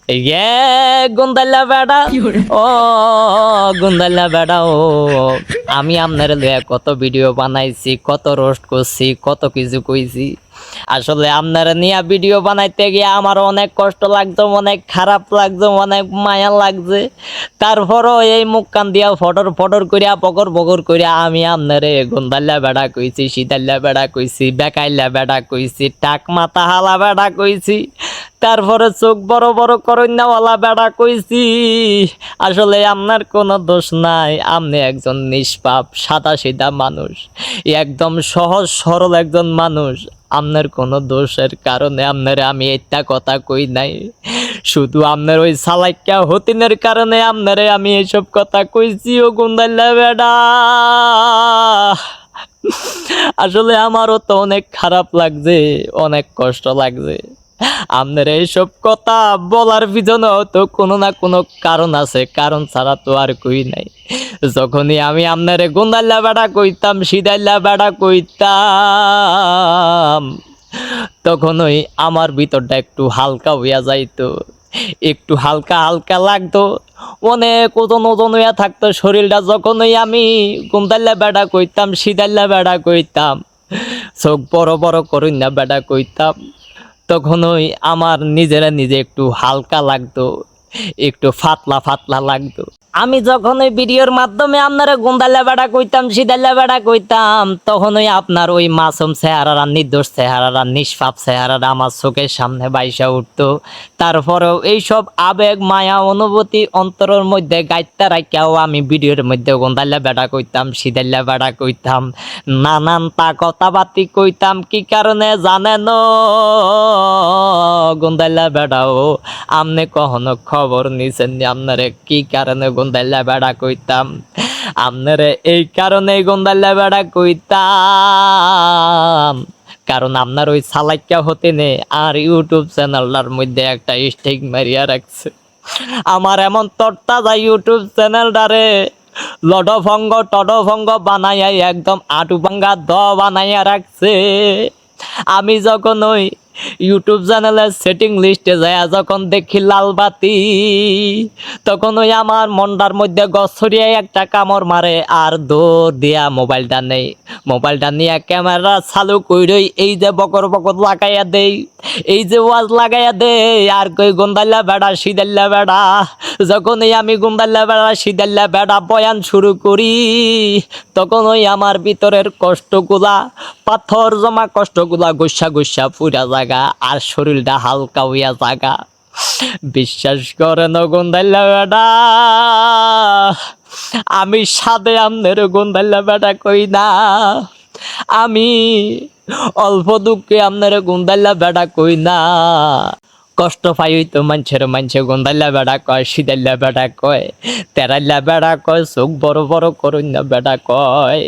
ইয়ে গুন্দাল্লা বেড়া ও গুন্দাল্লা বেড়া ও আমি আপনার লইয়া কত ভিডিও বানাইছি, কত রোস্ট করছি, কত কিছু কইছি। আসলে আপনারা নিয়ে ভিডিও বানাইতে গিয়ে আমার অনেক কষ্ট লাগতো, অনেক খারাপ লাগতো, অনেক মায়া লাগছে। তারপরও এই মুখ কান দিয়া ফটর ফটর করিয়া পকর পকর করিয়া আমি আপনারে গুন্দাল্লা বেড়া কইছি, শীতাল্লা বেড়া কইছি, বেকাইল্লা বেড়া কইছি, টাক মাথা হালা বেড়া কইছি, তারপরে চোখ বড় বড় করন্যাওয়ালা বেড়া কইছি। আসলে আপনার কোনো দোষ নাই, আপনি একজন নিষ্পাপ সাদা সিধা মানুষ, একদম সহজ সরল একজন মানুষ। আপনার কোনো দোষের কারণে আপনার আমি একটা কথা কই নাই, শুধু আপনার ওই সালাইকা হতিনের কারণে আপনারে আমি এইসব কথা কইছি। ও গুন্দাল্লা বেড়া, আসলে আমারও তো অনেক খারাপ লাগছে, অনেক কষ্ট লাগছে। আপনার এইসব কথা বলার পিছনেও তো কোনো না কোনো কারণ আছে, কারণ ছাড়া তো আর কই নাই। যখনই আমি আপনারে গুন্দাল্লা বেড়া কইতাম, সিদাল্লা বেড়া কইতাম, তখনই আমার ভিতরটা একটু হালকা হইয়া যাইতো, একটু হালকা হালকা লাগতো, অনেক ওজন ওজন হইয়া থাকতো শরীরটা। যখনই আমি গুন্দাল্লা বেড়া কইতাম, সিদাল্লা বেড়া কইতাম, চোখ বড় বড় করুন না বেড়া কইতাম, তখনই আমার নিজেরা নিজে একটু হালকা লাগতো, একটু ফাতলা ফাতলা লাগতো। আমি যখন ওই ভিডিওর মাধ্যমে আপনারা গুন্দাল্লা বেড়া কইতাম, সিদাল্লা বেড়া কইতাম, তখনই আপনার ওই মাসুম চেহারারা, নির্দোষ চেহারারা, নিষ্পাপ চেহারারা আমার চোখের সামনে বাইসা উঠতো। তারপরেও এইসব আবেগ মায়া অনুভূতি অন্তরের মধ্যে গাইতে রাখিয়াও আমি ভিডিওর মধ্যে গুন্দাল্লা বেড়া কইতাম, সিদাল্লা বেড়া কইতাম, নানান তা কথাবার্তি কইতাম। কি কারণে জানেন গুন্দাল্লা বেড়াও? আপনি কখনো খবর নিছেন নি আপনারে কি কারণে গুন্দাল্লা বেড়া কইতাম? আপনারে এই কারণে গুন্দাল্লা বেড়া কইতাম, কারণ আপনার ওই সালাইকা হতে নে আর ইউটিউব চ্যানেলটার মধ্যে একটা স্টিক মারিয়া রাখছে। আমার এমন তরতাজা ইউটিউব চ্যানেলটারে লডভঙ্গ টডভঙ্গ বানাইয়া একদম আটু ভাঙ্গা বানাইয়া রাখছে। আমি যখন ওই ইউটিউব চ্যানেলের সেটিং লিস্টে যায় যখন দেখি লাল বাতি, তখন ওই আমার মনটার মধ্যে গছরিয়া একটা কামড় মারে, আর দৌড় দিয়া মোবাইলটা নেই, মোবাইলটা নিয়ে ক্যামেরা চালু কইরই এই যে বকর বকর লাগাইয়া দেই, এই যে ওয়াজ লাগাইয়া দেই, আর কই গুন্দাল্লা বেড়া সিদাল্লা বেড়া। যখনই আমি গুন্দাল্লা বেড়া সিদাল্লা বেড়া বয়ান শুরু করি, তখন ওই আমার ভিতরের কষ্টগুলা, পাথর জমা কষ্টগুলা গুসা গুসা পুরা জায়গা, আর শরীরটা হালকা হইয়া জাগা। বিশ্বাস করেন গুন্দাল্লা বেড়া, আমি সাদে আমনের গুন্দাল্লা বেড়া কই না, আমি অল্প দুঃখে আপনার গুন্দাল্লা বেড়া কই না। কষ্ট পাই তো মানুষে গুন্দাল্লা বেড়া কয়, সিদাল্লা বেড়া কয়, তেরাল্লা বেড়া কয়, চোখ বড় বড় করুন না বেড়া কয়।